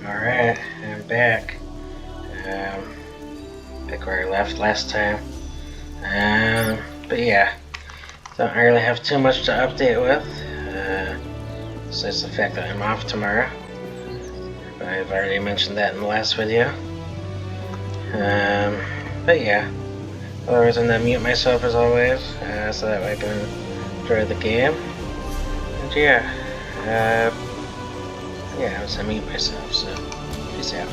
Alright, I'm back. Back where I left last time. But yeah, don't really have too much to update with. Besides the fact that I'm off tomorrow. But I've already mentioned that in the last video. But yeah, otherwise I'm gonna mute myself as always, so that way I can enjoy the game. And yeah, I was gonna mute myself, so peace out.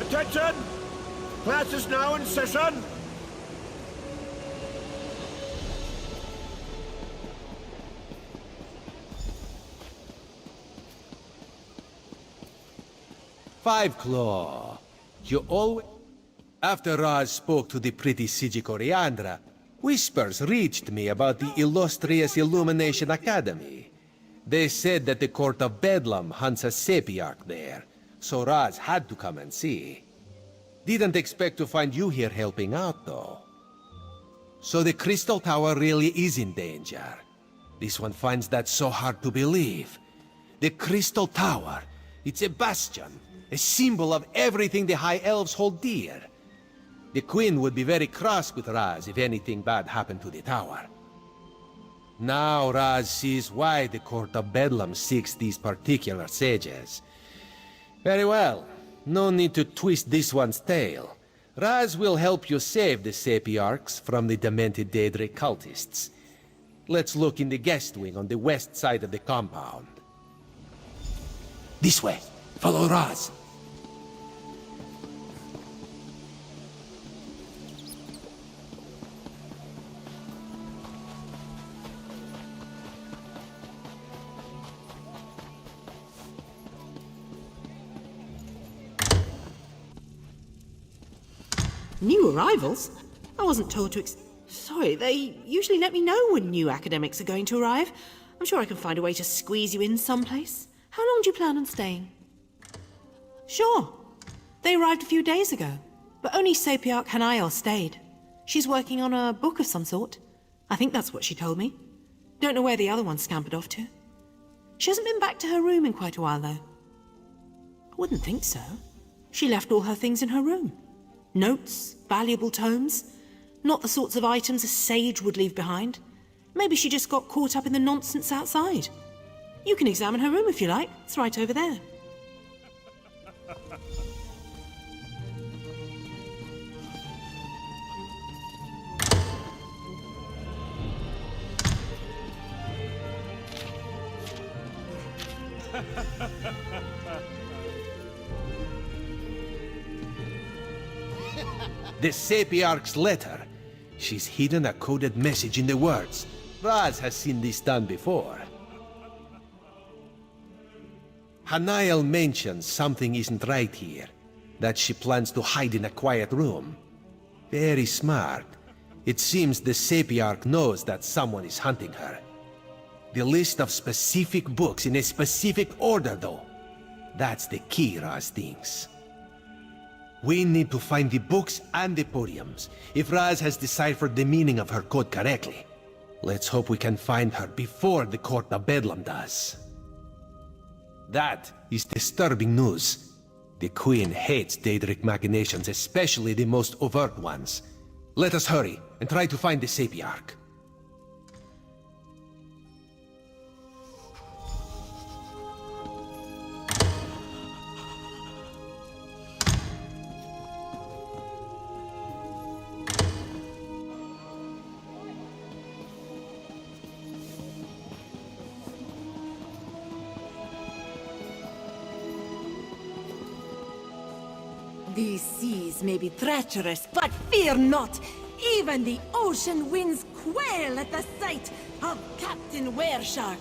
Attention! Class is now in session! Five Claw, you always... After Raz spoke to the pretty Sigi Coriandra, whispers reached me about the illustrious Illumination Academy. They said that the Court of Bedlam hunts a Sepiarch there, so Raz had to come and see. Didn't expect to find you here helping out, though. So the Crystal Tower really is in danger. This one finds that so hard to believe. The Crystal Tower, it's a bastion, a symbol of everything the High Elves hold dear. The Queen would be very cross with Raz if anything bad happened to the tower. Now Raz sees why the Court of Bedlam seeks these particular sages. Very well. No need to twist this one's tail. Raz will help you save the Sepiarchs from the demented Daedric cultists. Let's look in the guest wing on the west side of the compound. This way. Follow Raz. New arrivals? I wasn't told to Sorry, they usually let me know when new academics are going to arrive. I'm sure I can find a way to squeeze you in someplace. How long do you plan on staying? Sure. They arrived a few days ago, but only Sepiarch Hanael stayed. She's working on a book of some sort. I think that's what she told me. Don't know where the other one scampered off to. She hasn't been back to her room in quite a while, though. I wouldn't think so. She left all her things in her room. Notes, valuable tomes. Not the sorts of items a sage would leave behind. Maybe she just got caught up in the nonsense outside. You can examine her room if you like. It's right over there. The Sepiarch's letter. She's hidden a coded message in the words. Raz has seen this done before. Hanael mentions something isn't right here. That she plans to hide in a quiet room. Very smart. It seems the Sepiarch knows that someone is hunting her. The list of specific books in a specific order, though. That's the key, Raz thinks. We need to find the books and the podiums, if Raz has deciphered the meaning of her code correctly. Let's hope we can find her before the Court of Bedlam does. That is disturbing news. The Queen hates Daedric machinations, especially the most overt ones. Let us hurry and try to find the Sepiarch. These seas may be treacherous, but fear not! Even the ocean winds quail at the sight of Captain Wereshark!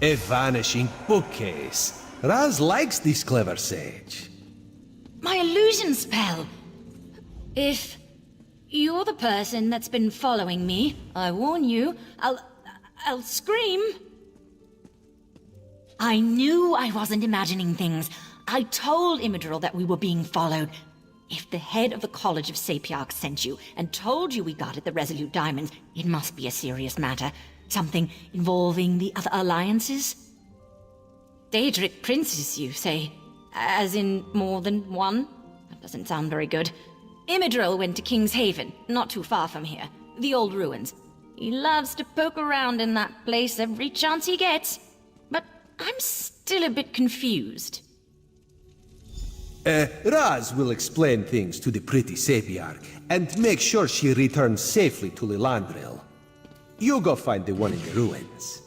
A vanishing bookcase. Raz likes this clever sage. My illusion spell! If you're the person that's been following me, I warn you, I'll scream. I knew I wasn't imagining things. I told Imidril that we were being followed. If the head of the College of Sapiarchs sent you and told you we guarded the Resolute Diamonds, it must be a serious matter. Something involving the other alliances? Daedric princes, you say? As in more than one? That doesn't sound very good. Imidril went to King's Haven, not too far from here. The old ruins. He loves to poke around in that place every chance he gets. But I'm still a bit confused. Raz will explain things to the pretty Sapiarch and make sure she returns safely to Lilandril. You go find the one in the ruins.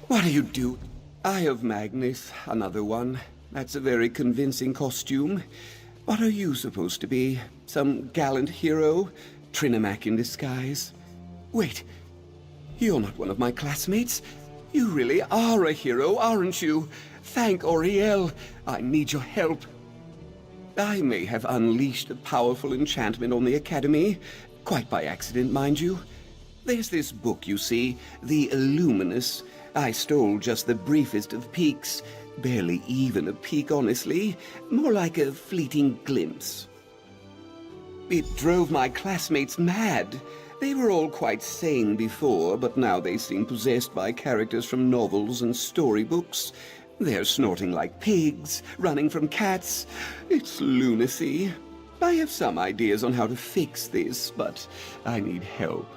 What do you do? Eye of Magnus, another one. That's a very convincing costume. What are you supposed to be? Some gallant hero? Trinimac in disguise? Wait, you're not one of my classmates. You really are a hero, aren't you? Thank Auriel. I need your help. I may have unleashed a powerful enchantment on the Academy. Quite by accident, mind you. There's this book, you see, the Illuminus. I stole just the briefest of peeks. Barely even a peek, honestly. More like a fleeting glimpse. It drove my classmates mad. They were all quite sane before, but now they seem possessed by characters from novels and storybooks. They're snorting like pigs, running from cats. It's lunacy. I have some ideas on how to fix this, but I need help.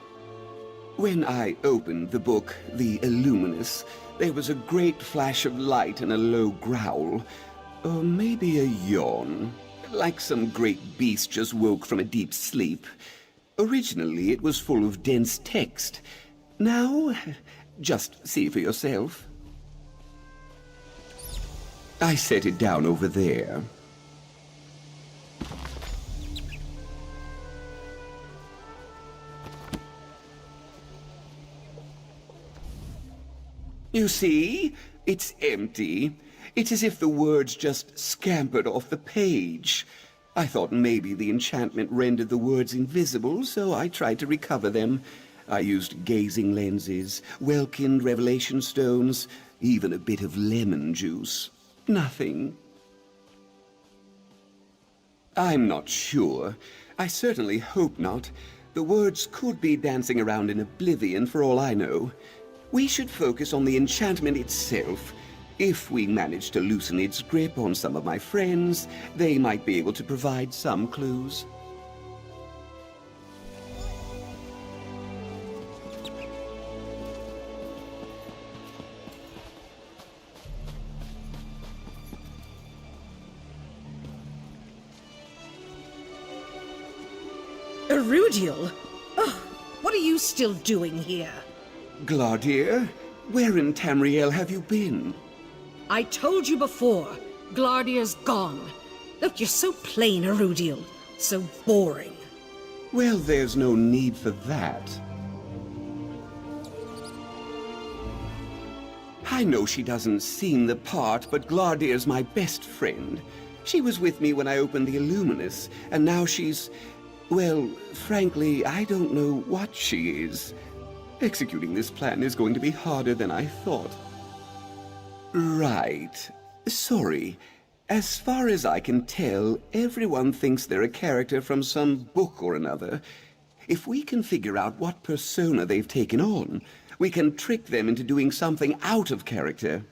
When I opened the book, The Illuminus, there was a great flash of light and a low growl. Or maybe a yawn. Like some great beast just woke from a deep sleep. Originally, it was full of dense text. Now, just see for yourself. I set it down over there. You see? It's empty. It's as if the words just scampered off the page. I thought maybe the enchantment rendered the words invisible, so I tried to recover them. I used gazing lenses, Welkind revelation stones, even a bit of lemon juice. Nothing. I'm not sure. I certainly hope not. The words could be dancing around in oblivion for all I know. We should focus on the enchantment itself. If we manage to loosen its grip on some of my friends, they might be able to provide some clues. Erudiel? Oh, what are you still doing here? Glardir, where in Tamriel have you been? I told you before, Glardir's gone. Look, you're so plain, Erudiel. So boring. Well, there's no need for that. I know she doesn't seem the part, but Glardier's my best friend. She was with me when I opened the Illuminus, and now she's... well, frankly, I don't know what she is. Executing this plan is going to be harder than I thought. Right. Sorry. As far as I can tell, everyone thinks they're a character from some book or another. If we can figure out what persona they've taken on, we can trick them into doing something out of character.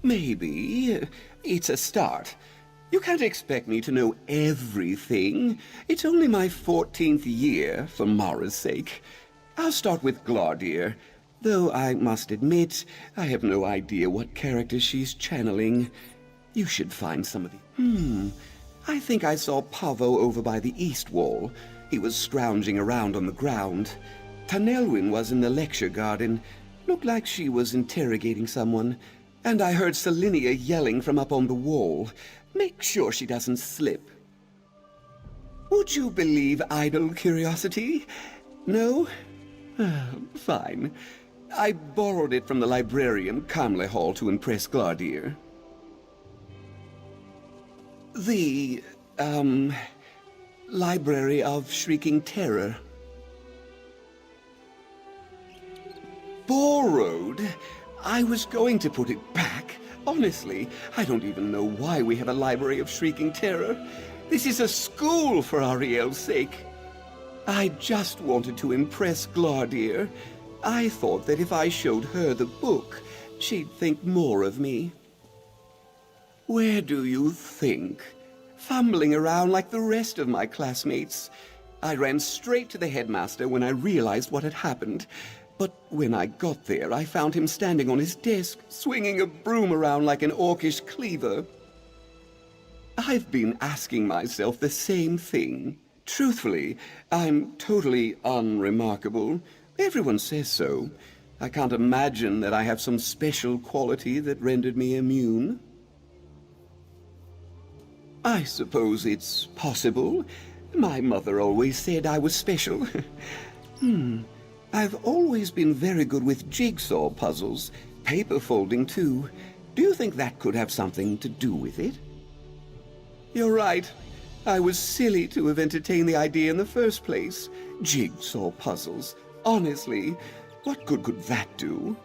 Maybe. It's a start. You can't expect me to know everything. It's only my 14th year, for Mara's sake. I'll start with Glardier, though I must admit, I have no idea what character she's channeling. You should find somebody. I think I saw Pavo over by the east wall. He was scrounging around on the ground. Tanelwyn was in the lecture garden. Looked like she was interrogating someone. And I heard Selinia yelling from up on the wall. Make sure she doesn't slip. Would you believe idle curiosity? No? Fine. I borrowed it from the librarian, Camle Hall, to impress Glardier. The, Library of Shrieking Terror. Borrowed? I was going to put it back. Honestly, I don't even know why we have a Library of Shrieking Terror. This is a school, for Ariel's sake. I just wanted to impress Glardier. I thought that if I showed her the book, she'd think more of me. Where do you think? Fumbling around like the rest of my classmates. I ran straight to the headmaster when I realized what had happened. But when I got there, I found him standing on his desk, swinging a broom around like an orcish cleaver. I've been asking myself the same thing. Truthfully, I'm totally unremarkable. Everyone says so. I can't imagine that I have some special quality that rendered me immune. I suppose it's possible. My mother always said I was special. I've always been very good with jigsaw puzzles, paper folding too. Do you think that could have something to do with it? You're right. I was silly to have entertained the idea in the first place. Jigsaw puzzles. Honestly, what good could that do?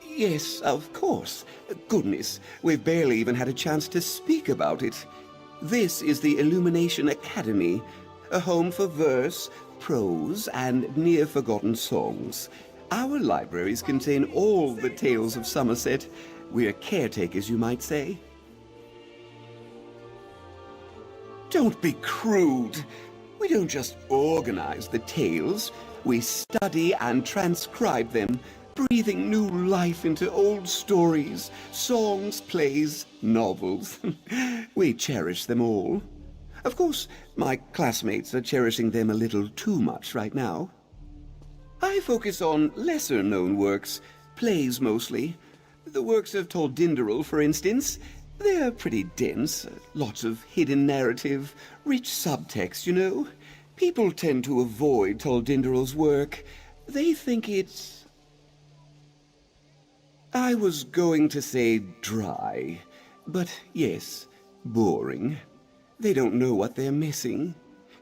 Yes, of course. Goodness, we've barely even had a chance to speak about it. This is the Illumination Academy, a home for verse, prose, and near-forgotten songs. Our libraries contain all the tales of Somerset. We're caretakers, you might say. Don't be crude. We don't just organize the tales. We study and transcribe them, breathing new life into old stories, songs, plays, novels. We cherish them all. Of course, my classmates are cherishing them a little too much right now. I focus on lesser-known works, plays mostly. The works of Tol'Dindarul, for instance. They're pretty dense, lots of hidden narrative, rich subtext, you know. People tend to avoid Tol'Dindarul's work. They think it's... I was going to say dry, but yes, boring. They don't know what they're missing.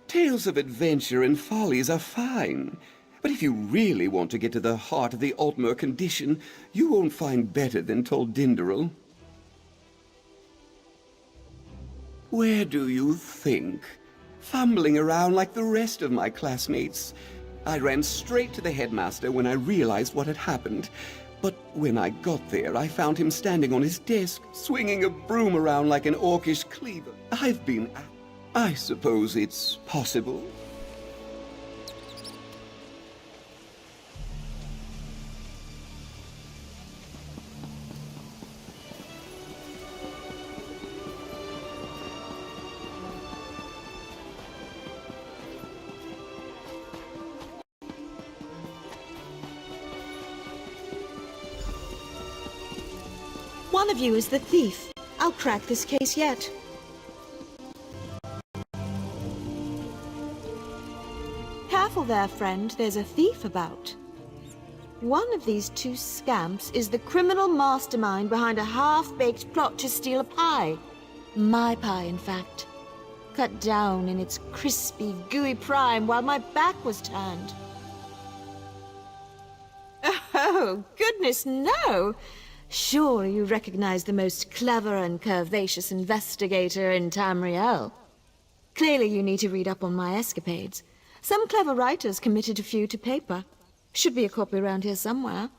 Tales of adventure and follies are fine, but if you really want to get to the heart of the Altmer condition, you won't find better than Tol'Dindarul. Where do you think? Fumbling around like the rest of my classmates. I ran straight to the headmaster when I realized what had happened. But when I got there, I found him standing on his desk, swinging a broom around like an orcish cleaver. I suppose it's possible. One of you is the thief. I'll crack this case yet. careful there, friend. There's a thief about. One of these two scamps is the criminal mastermind behind a half-baked plot to steal a pie. My pie, in fact. Cut down in its crispy, gooey prime while my back was turned. Oh, goodness, no! Sure, you recognize the most clever and curvaceous investigator in Tamriel. Clearly you need to read up on my escapades. Some clever writers committed a few to paper. Should be a copy around here somewhere.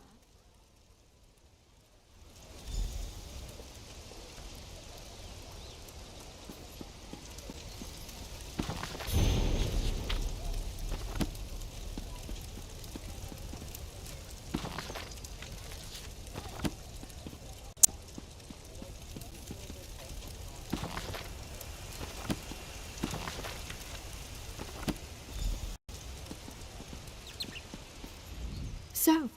So,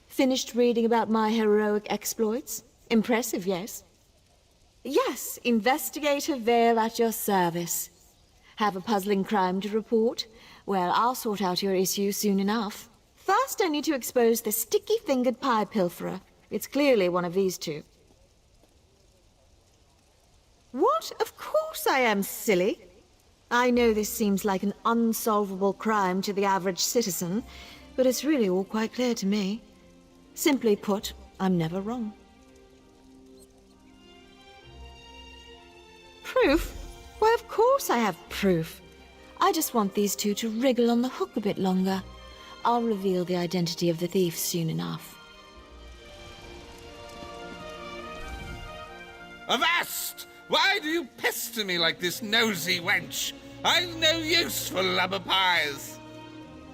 finished reading about my heroic exploits? Impressive, yes? Yes, Investigator Vale at your service. Have a puzzling crime to report? Well, I'll sort out your issue soon enough. First, I need to expose the sticky-fingered pie pilferer. It's clearly one of these two. What? Of course I am, silly. I know this seems like an unsolvable crime to the average citizen, but it's really all quite clear to me. Simply put, I'm never wrong. Proof? Why, of course I have proof. I just want these two to wriggle on the hook a bit longer. I'll reveal the identity of the thief soon enough. Avast! Why do you pester me like this nosy wench? I've no use for lubber pies.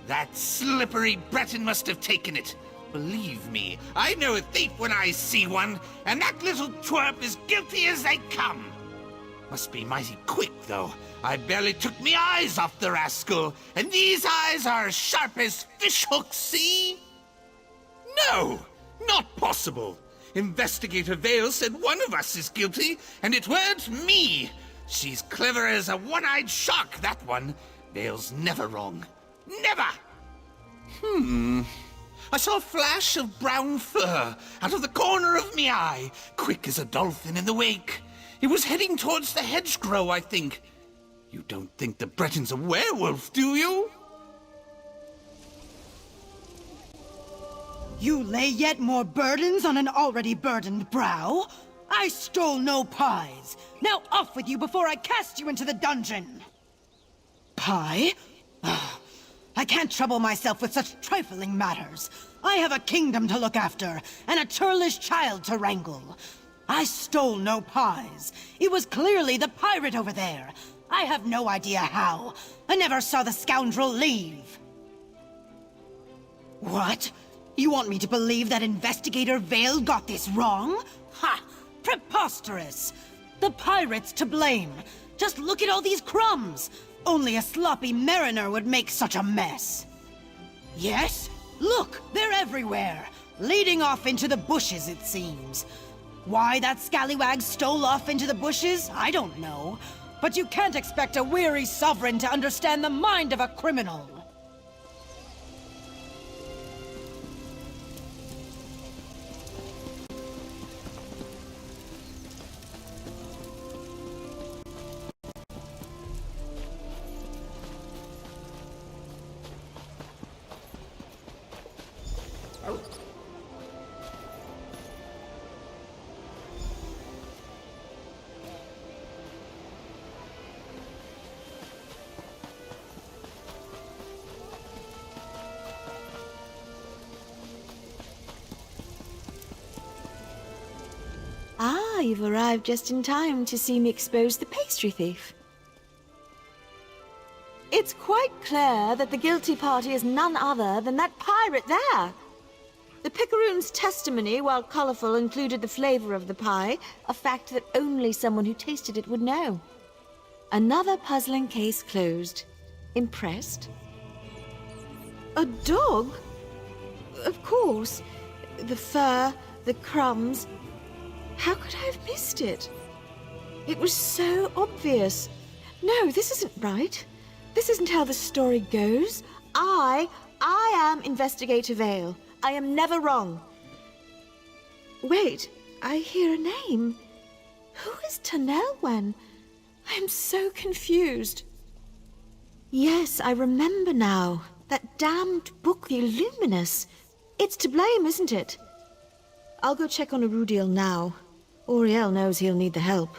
That slippery Breton must have taken it. Believe me, I know a thief when I see one, and that little twerp is guilty as they come. Must be mighty quick, though. I barely took me eyes off the rascal, and these eyes are as sharp as fish hooks, see? No, not possible. Investigator Vale said one of us is guilty, and it weren't me. She's clever as a one-eyed shark, that one. Vale's never wrong. Never! I saw a flash of brown fur out of the corner of me eye, quick as a dolphin in the wake. It was heading towards the hedgerow, I think. You don't think the Breton's a werewolf, do you? You lay yet more burdens on an already burdened brow? I stole no pies. Now off with you before I cast you into the dungeon. Pie? I can't trouble myself with such trifling matters. I have a kingdom to look after, and a churlish child to wrangle. I stole no pies. It was clearly the pirate over there. I have no idea how. I never saw the scoundrel leave. What? You want me to believe that Investigator Vale got this wrong? Ha! Preposterous! The pirate's to blame. Just look at all these crumbs. Only a sloppy mariner would make such a mess. Yes? Look, they're everywhere. Leading off into the bushes, it seems. Why that scallywag stole off into the bushes, I don't know. But you can't expect a weary sovereign to understand the mind of a criminal. Ah, you've arrived just in time to see me expose the pastry thief. It's quite clear that the guilty party is none other than that pirate there. The picaroon's testimony, while colorful, included the flavor of the pie, a fact that only someone who tasted it would know. Another puzzling case closed. Impressed? A dog? Of course. The fur, the crumbs. How could I have missed it? It was so obvious. No, this isn't right. This isn't how the story goes. I am Investigator Vale. I am never wrong. Wait, I hear a name. Who is Tanelwen? I am so confused. Yes, I remember now. That damned book, The Illuminus. It's to blame, isn't it? I'll go check on Erudiel now. Auriel knows he'll need the help.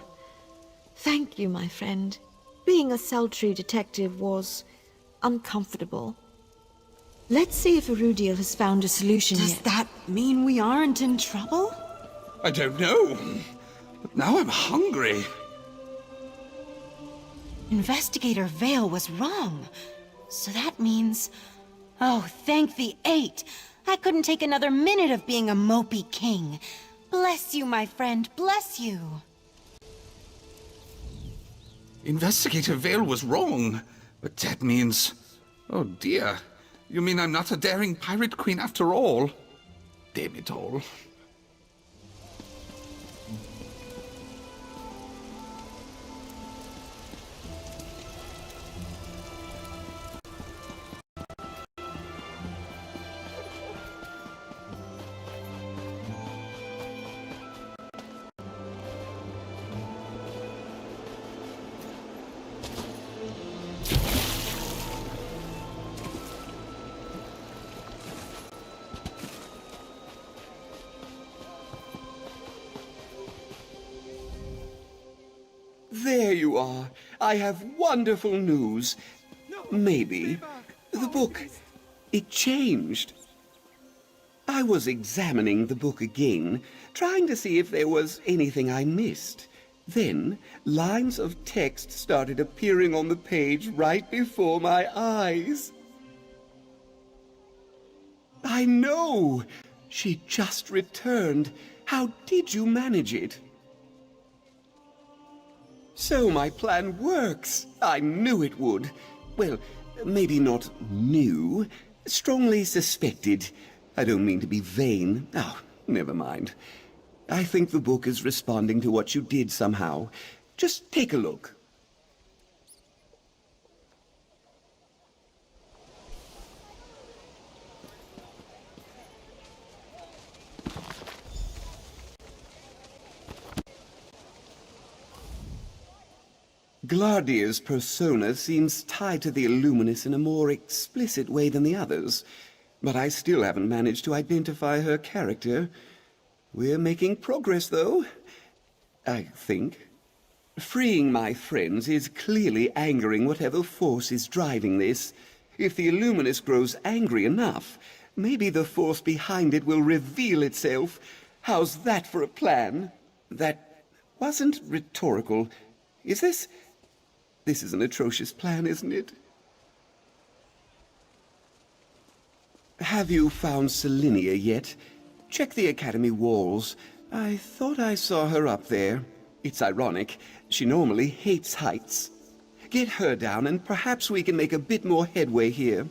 Thank you, my friend. Being a sultry detective was uncomfortable. Let's see if Erudiel has found a solution Does yet. that mean we aren't in trouble? I don't know. But now I'm hungry. Investigator Vale was wrong. So that means... Oh, thank the 8! I couldn't take another minute of being a mopey king. Bless you, my friend, bless you. Investigator Vale was wrong. But that means... Oh dear. You mean I'm not a daring pirate queen after all? Damn it all. There you are. I have wonderful news. Maybe. The book, it changed. I was examining the book again, trying to see if there was anything I missed. Then, lines of text started appearing on the page right before my eyes. I know! She just returned. How did you manage it? So my plan works. I knew it would. Well, maybe not knew. Strongly suspected. I don't mean to be vain. Oh, never mind. I think the book is responding to what you did somehow. Just take a look. Glardia's persona seems tied to the Illuminus in a more explicit way than the others, but I still haven't managed to identify her character. We're making progress, though, I think. Freeing my friends is clearly angering whatever force is driving this. If the Illuminus grows angry enough, maybe the force behind it will reveal itself. How's that for a plan? That wasn't rhetorical. Is this... This is an atrocious plan, isn't it? Have you found Selinia yet? Check the Academy walls. I thought I saw her up there. It's ironic. She normally hates heights. Get her down and perhaps we can make a bit more headway here.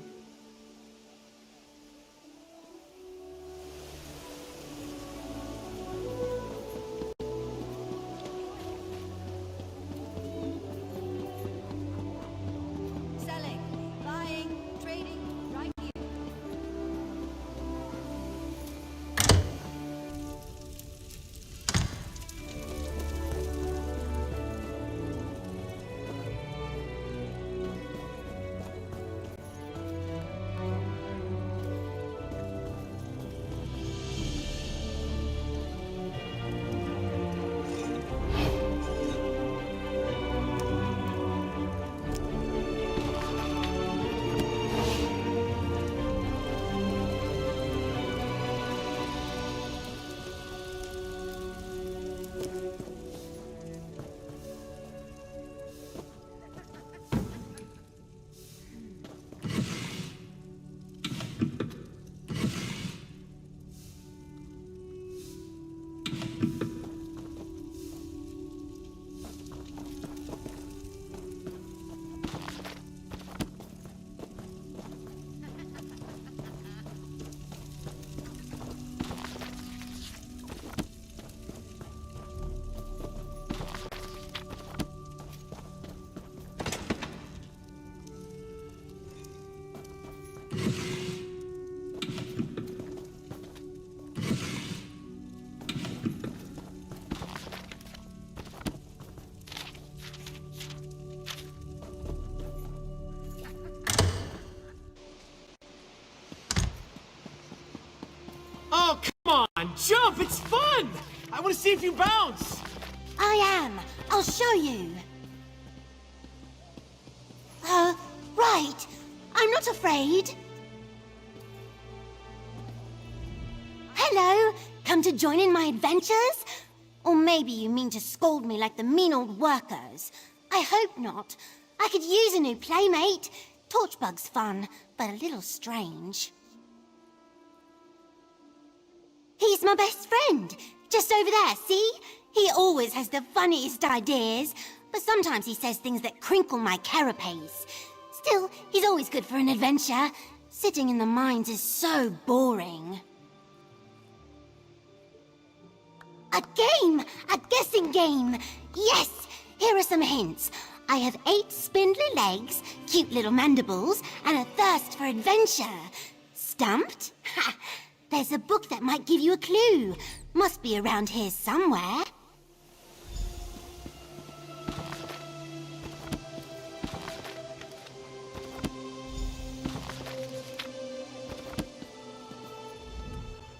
on, jump! It's fun! I want to see if you bounce! I am. I'll show you. Right. I'm not afraid. Hello. Come to join in my adventures? Or maybe you mean to scold me like the mean old workers. I hope not. I could use a new playmate. Torchbug's fun, but a little strange. He's my best friend. Just over there, see? He always has the funniest ideas, but sometimes he says things that crinkle my carapace. Still, he's always good for an adventure. Sitting in the mines is so boring. A game! A guessing game! Yes! Here are some hints. I have 8 spindly legs, cute little mandibles, and a thirst for adventure. Stumped? Ha! There's a book that might give you a clue. Must be around here somewhere.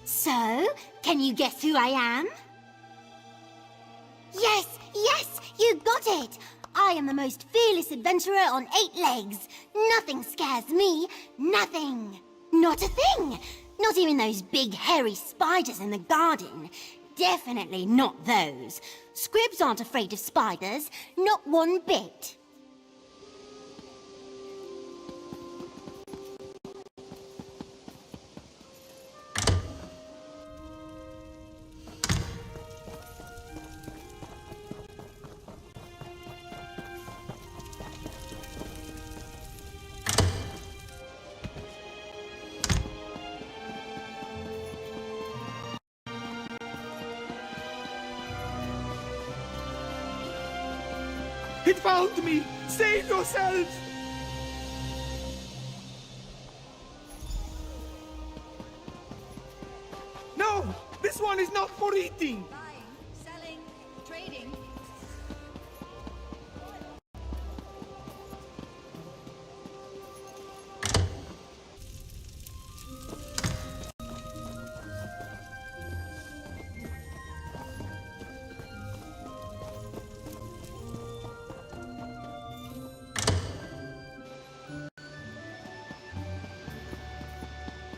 So, can you guess who I am? Yes, yes, you got it! I am the most fearless adventurer on 8 legs. Nothing scares me. Nothing. Not a thing. Not even those big hairy spiders in the garden. Definitely not those. Scribs aren't afraid of spiders. Not one bit. It found me! Save yourselves! No! This one is not for eating! Buying, selling, trading.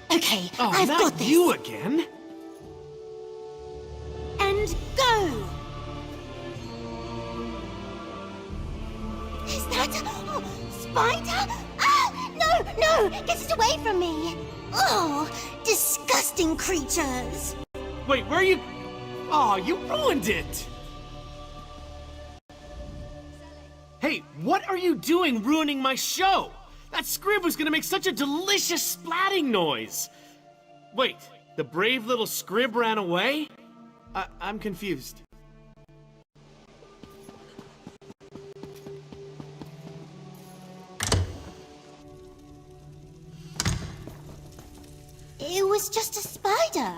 Okay, Oh, I've not got this. you again! And go! Is that a spider? Ah! No, no! Get it away from me! Oh, disgusting creatures! Wait, where are you? Oh, you ruined it! Hey, what are you doing ruining my show? That scrib was gonna make such a delicious splatting noise! Wait, the brave little scrib ran away? I'm confused. It was just a spider.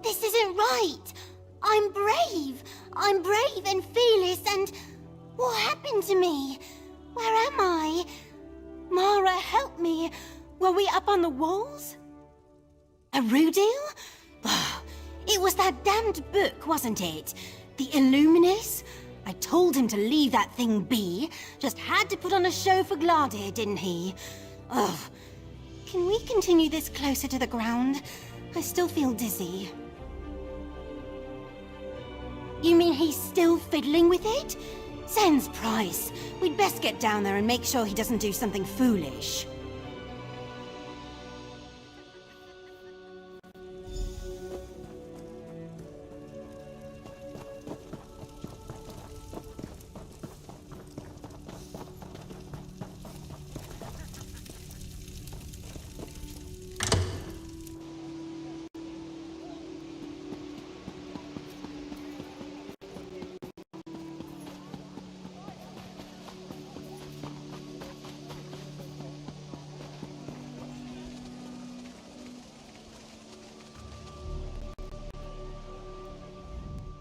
This isn't right. I'm brave. I'm brave and fearless and... What happened to me? Where am I? Mara, help me. Were we up on the walls? A Rudil? It was that damned book, wasn't it? The Illuminus? I told him to leave that thing be. Just had to put on a show for Gladir, didn't he? Ugh. Can we continue this closer to the ground? I still feel dizzy. You mean he's still fiddling with it? Sans Price. We'd best get down there and make sure he doesn't do something foolish.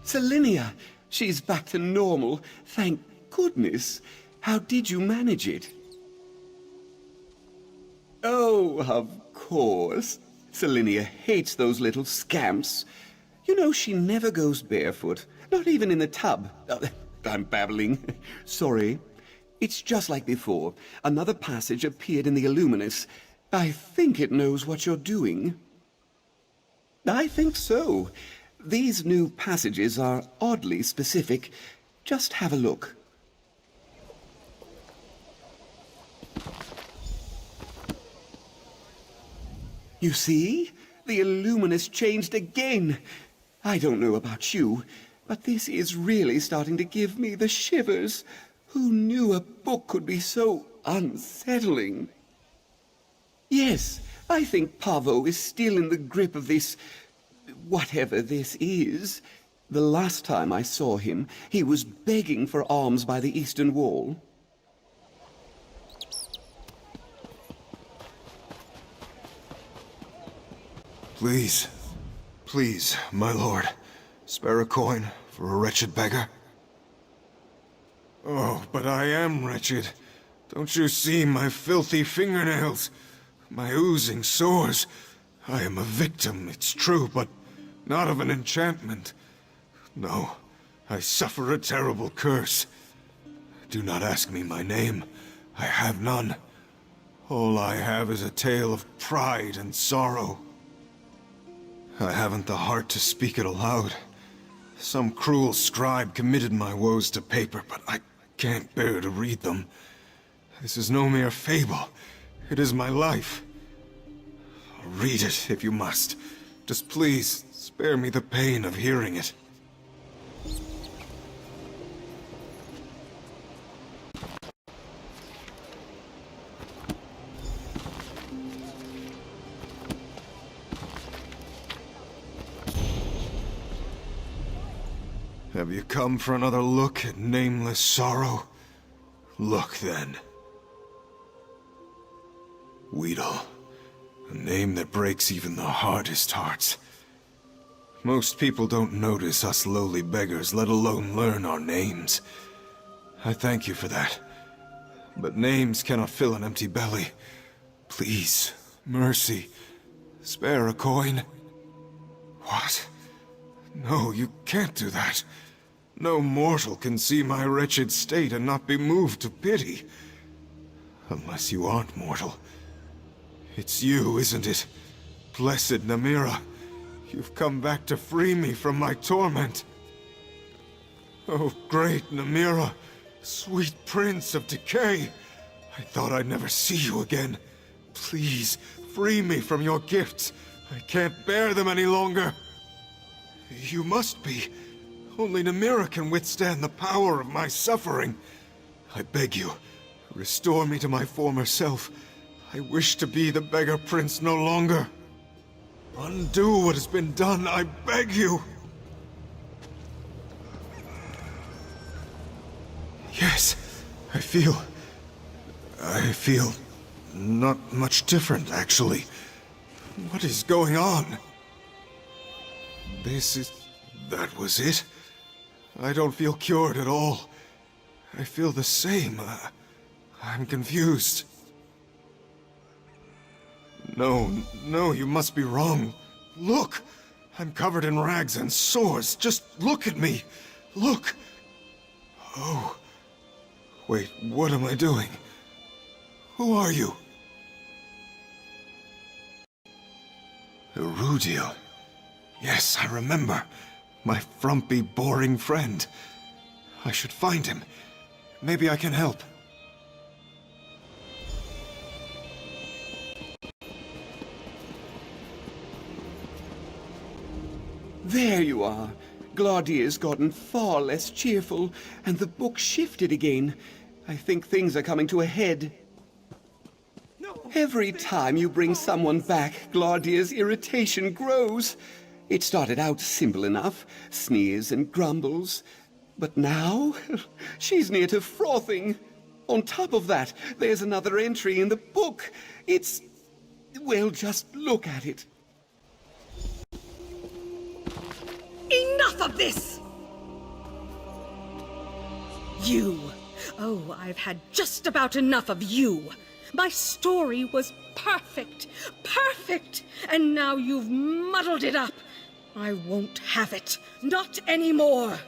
Selinia, she's back to normal. Thank goodness. How did you manage it? Oh, of course. Selinia hates those little scamps. You know, she never goes barefoot, not even in the tub. I'm babbling. Sorry. It's just like before. Another passage appeared in the Illuminus. I think it knows what you're doing. I think so. These new passages are oddly specific. Just have a look. You see? The Illuminus changed again. I don't know about you, but this is really starting to give me the shivers. Who knew a book could be so unsettling? Yes, I think Pavo is still in the grip of this... whatever this is. The last time I saw him, he was begging for alms by the Eastern Wall. Please, please, my lord, spare a coin for a wretched beggar. Oh, but I am wretched. Don't you see my filthy fingernails? My oozing sores? I am a victim, it's true, but not of an enchantment. No, I suffer a terrible curse. Do not ask me my name. I have none. All I have is a tale of pride and sorrow. I haven't the heart to speak it aloud. Some cruel scribe committed my woes to paper, but I can't bear to read them. This is no mere fable. It is my life. Read it, if you must. Just please, spare me the pain of hearing it. Have you come for another look at nameless sorrow? Look, then. Weedle. A name that breaks even the hardest hearts. Most people don't notice us lowly beggars, let alone learn our names. I thank you for that. But names cannot fill an empty belly. Please, mercy, spare a coin. What? No, you can't do that. No mortal can see my wretched state and not be moved to pity. Unless you aren't mortal. It's you, isn't it? Blessed Namira. You've come back to free me from my torment. Oh, great Namira. Sweet prince of decay. I thought I'd never see you again. Please, free me from your gifts. I can't bear them any longer. You must be. Only Namira can withstand the power of my suffering. I beg you, restore me to my former self. I wish to be the beggar prince no longer. Undo what has been done, I beg you. Yes, I feel not much different, actually. What is going on? That was it? I don't feel cured at all. I feel the same. I'm confused. No, you must be wrong. Look! I'm covered in rags and sores. Just look at me. Look! Oh. Wait, what am I doing? Who are you? Erudiel. Yes, I remember. My frumpy, boring friend. I should find him. Maybe I can help. There you are. Glaudier's gotten far less cheerful, and the book shifted again. I think things are coming to a head. Every time you bring someone back, Glaudier's irritation grows. It started out simple enough, sneers and grumbles. But now, she's near to frothing. On top of that, there's another entry in the book. It's... well, just look at it. Enough of this! You. Oh, I've had just about enough of you. My story was perfect. Perfect! And now you've muddled it up. I won't have it. Not anymore.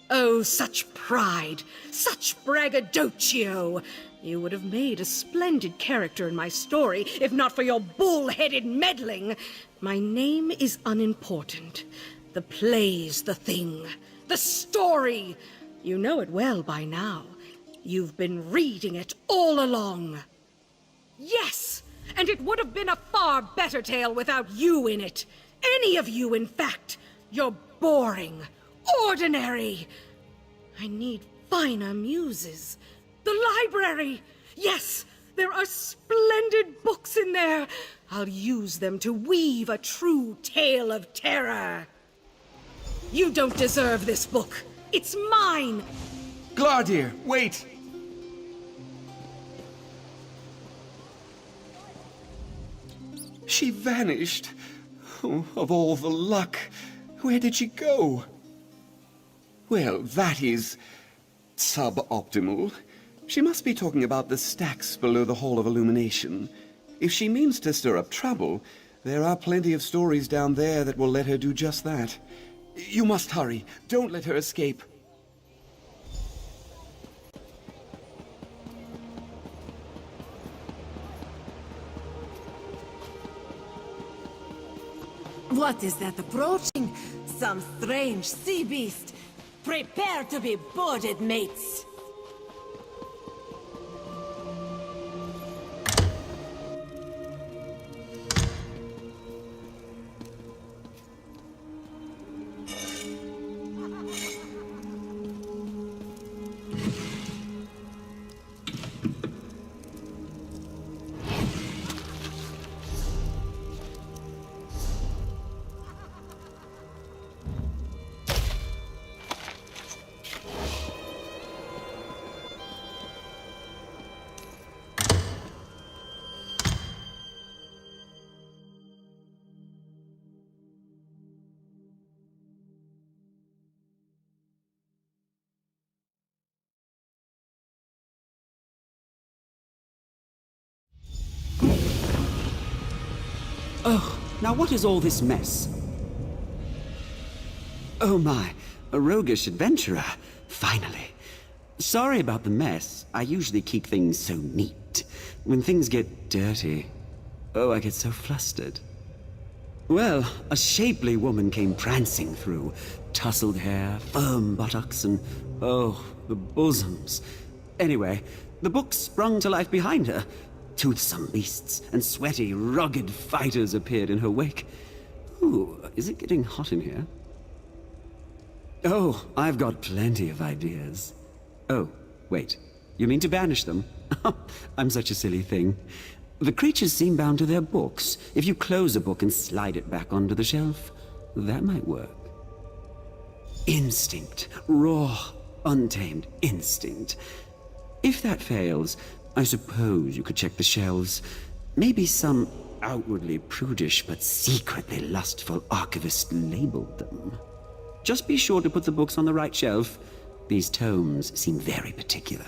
Oh, such pride. Such braggadocio. You would have made a splendid character in my story if not for your bull-headed meddling. My name is unimportant. The play's the thing. The story. You know it well by now. You've been reading it all along. Yes, and it would have been a far better tale without you in it. Any of you, in fact. You're boring. Ordinary. I need finer muses. The library! Yes, there are splendid books in there. I'll use them to weave a true tale of terror. You don't deserve this book. It's mine. Glardir, wait! She vanished. Oh, of all the luck. Where did she go? Well, that is suboptimal. She must be talking about the stacks below the Hall of Illumination. If she means to stir up trouble, there are plenty of stories down there that will let her do just that. You must hurry. Don't let her escape. What is that approaching? Some strange sea beast. Prepare to be boarded, mates. Oh, now what is all this mess? Oh my, a roguish adventurer. Finally. Sorry about the mess. I usually keep things so neat. When things get dirty, oh, I get so flustered. Well, a shapely woman came prancing through. Tousled hair, firm buttocks, and oh, the bosoms. Anyway, the book sprung to life behind her. Toothsome beasts and sweaty, rugged fighters appeared in her wake. Ooh, is it getting hot in here? Oh, I've got plenty of ideas. Oh, wait. You mean to banish them? I'm such a silly thing. The creatures seem bound to their books. If you close a book and slide it back onto the shelf, that might work. Instinct. Raw, untamed instinct. If that fails, I suppose you could check the shelves. Maybe some outwardly prudish but secretly lustful archivist labeled them. Just be sure to put the books on the right shelf. These tomes seem very particular.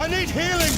I need healing!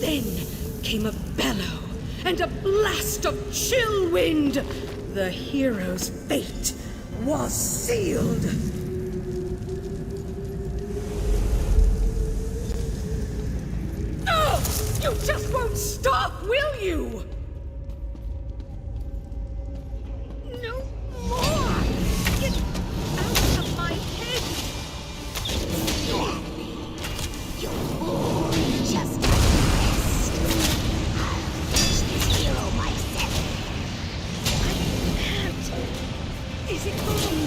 Then came a bellow and a blast of chill wind. The hero's fate was sealed. Oh, you just won't stop, will you? No more! Get out of my head! You're all just like the rest. I'll finish this hero myself. I can't. Is it gone?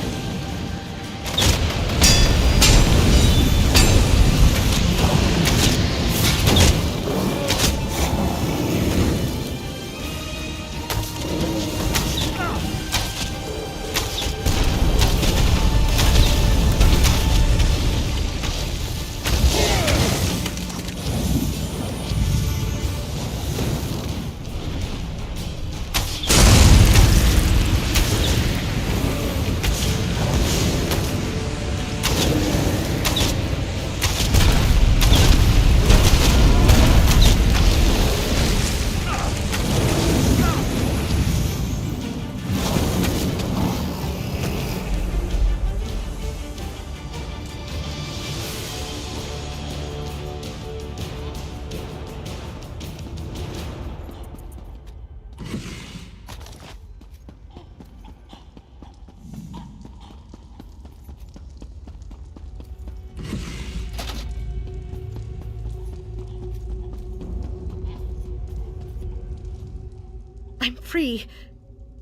I'm free.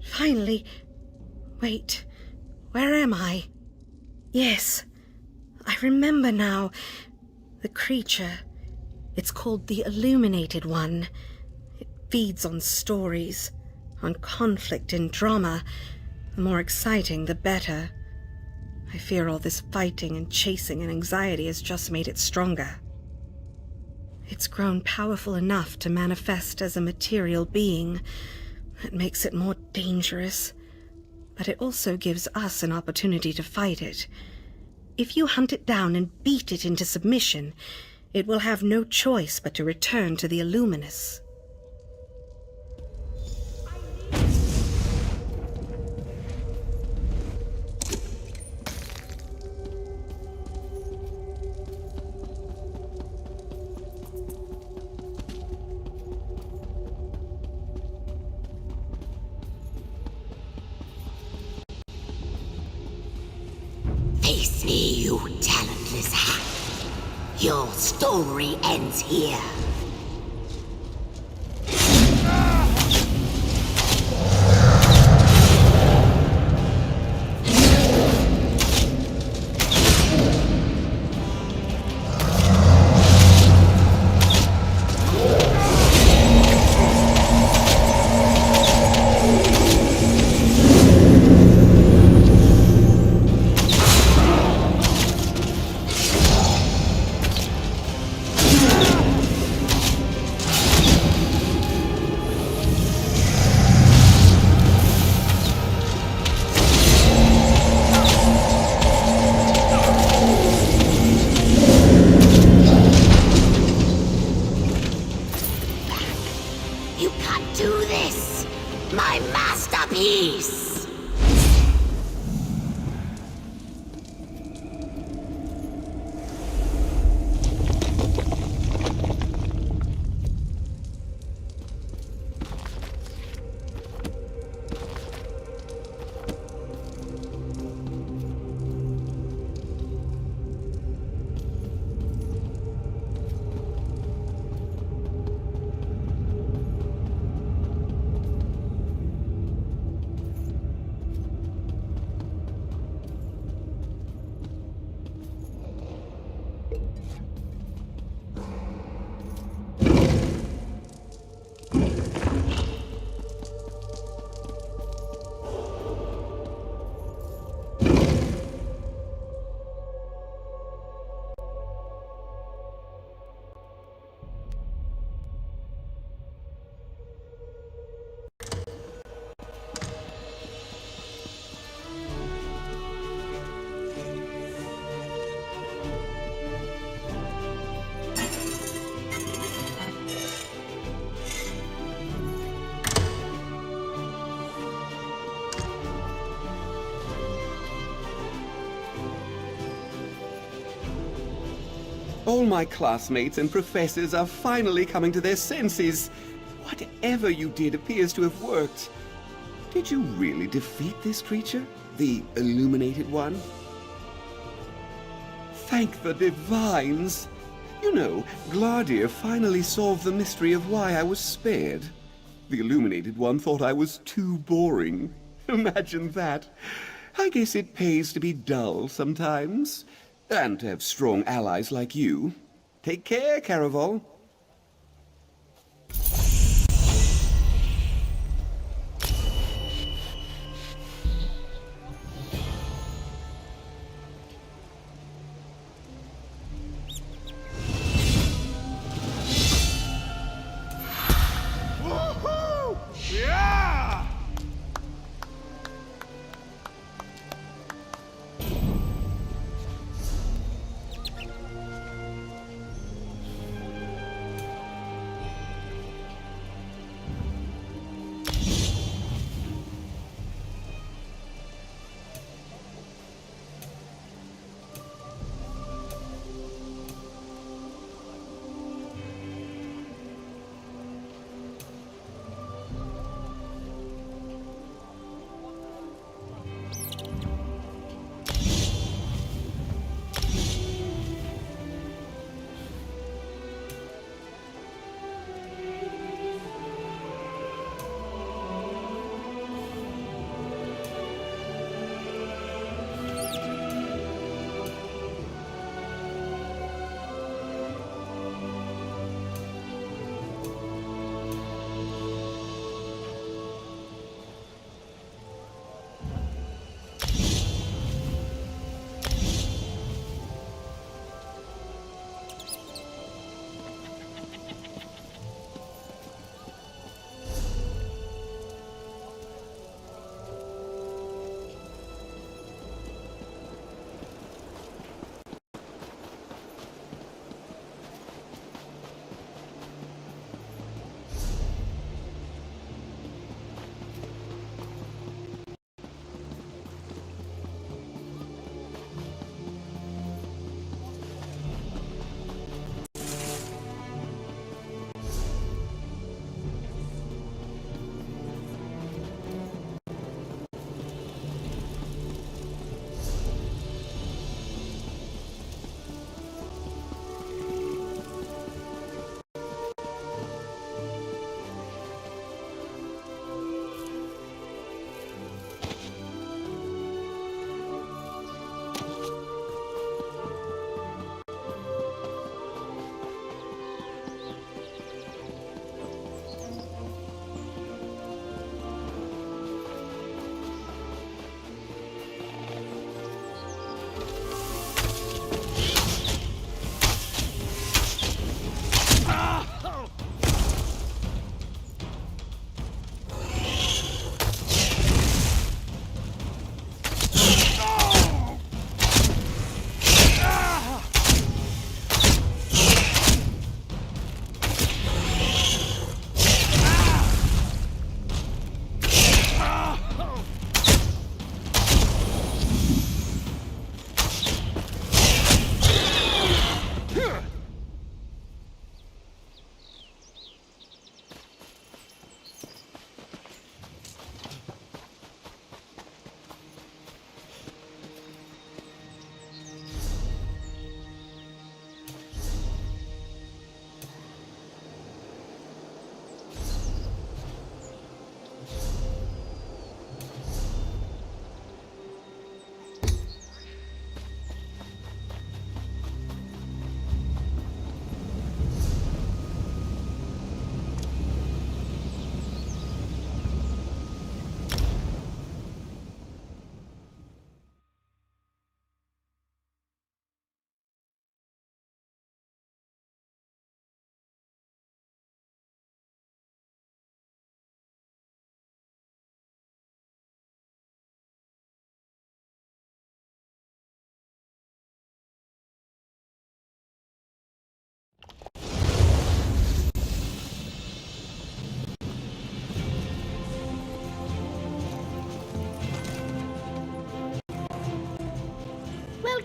Finally. Wait, where am I? Yes, I remember now. The creature. It's called the Illuminated One. It feeds on stories, on conflict and drama. The more exciting, the better. I fear all this fighting and chasing and anxiety has just made it stronger. It's grown powerful enough to manifest as a material being. That makes it more dangerous. But it also gives us an opportunity to fight it. If you hunt it down and beat it into submission, it will have no choice but to return to the Illuminus. Face me, you talentless hack. Your story ends here. You can't do this! My masterpiece! All my classmates and professors are finally coming to their senses. Whatever you did appears to have worked. Did you really defeat this creature? The Illuminated One? Thank the divines! You know, Gladia finally solved the mystery of why I was spared. The Illuminated One thought I was too boring. Imagine that. I guess it pays to be dull sometimes. And to have strong allies like you. Take care, Caraval. Woohoo! Yeah!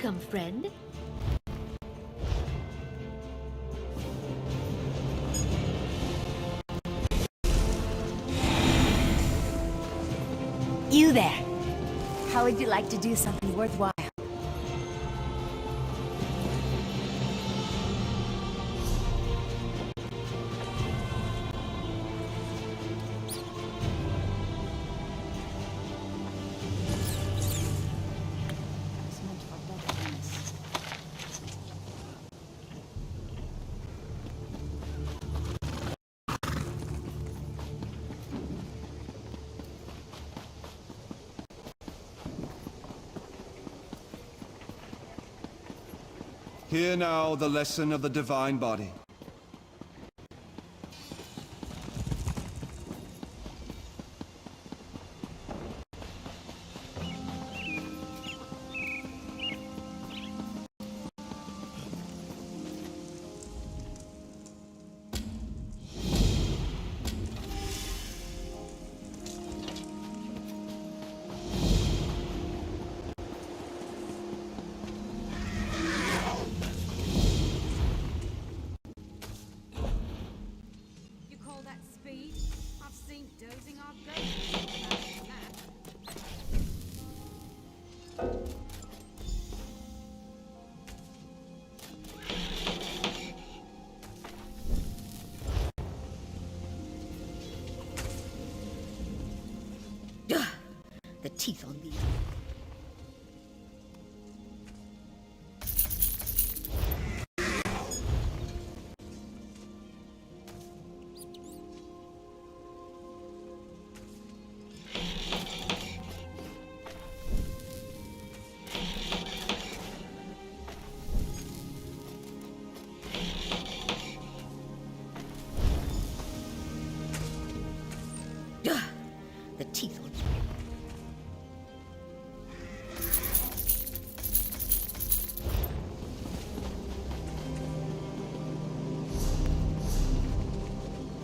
Welcome, friend. You there. How would you like to do something worthwhile? Hear now the lesson of the divine body. The teeth on these. The teeth on.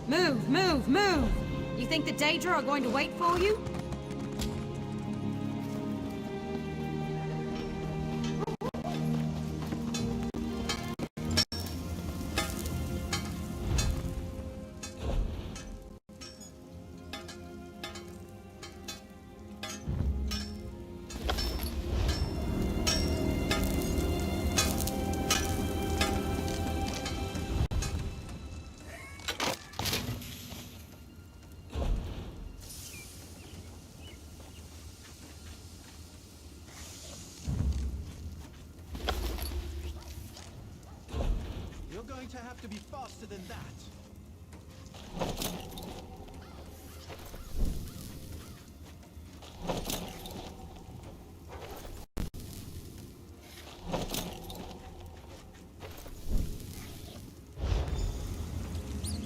Move, move, move! You think the Daedra are going to wait for you? You're going to have to be faster than that.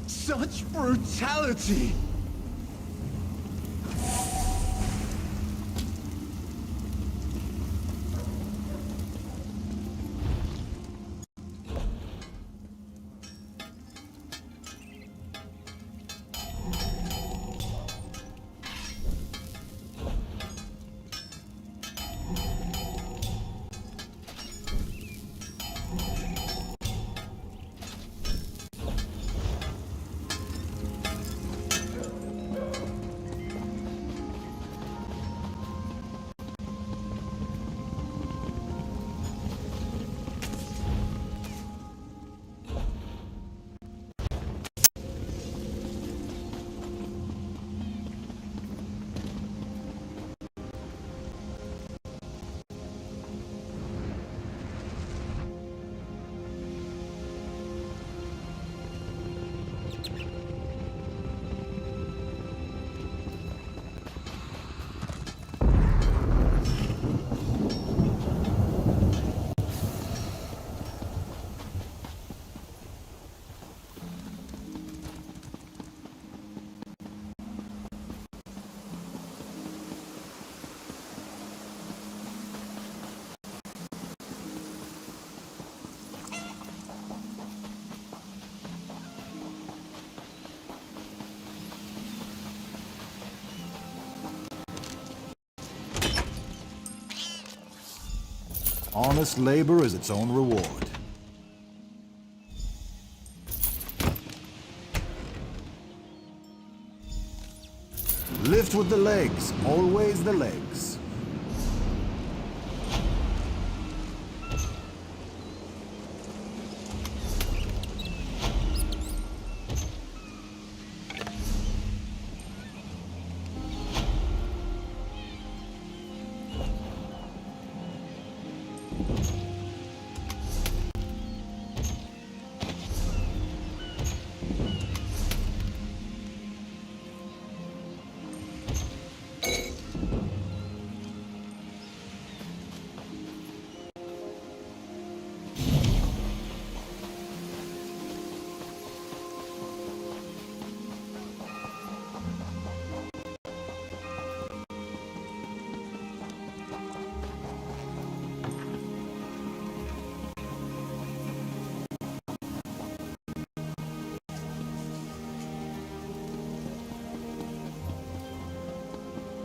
Such brutality! Honest labor is its own reward. Lift with the legs, always the legs.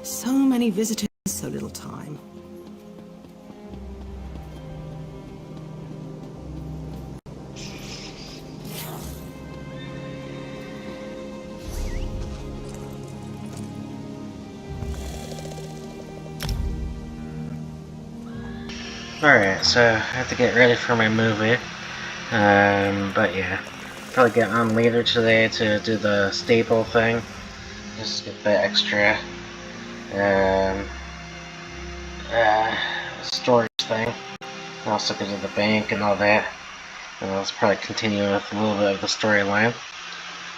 So many visitors, so little time. Alright, so I have to get ready for my movie. But yeah, probably get on later today to do the stable thing. Just get the extra storage thing. And also go to the bank and all that. And I'll probably continue with a little bit of the storyline.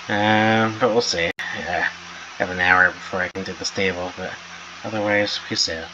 But we'll see. Yeah, I have an hour before I can do the stable, but otherwise, peace out.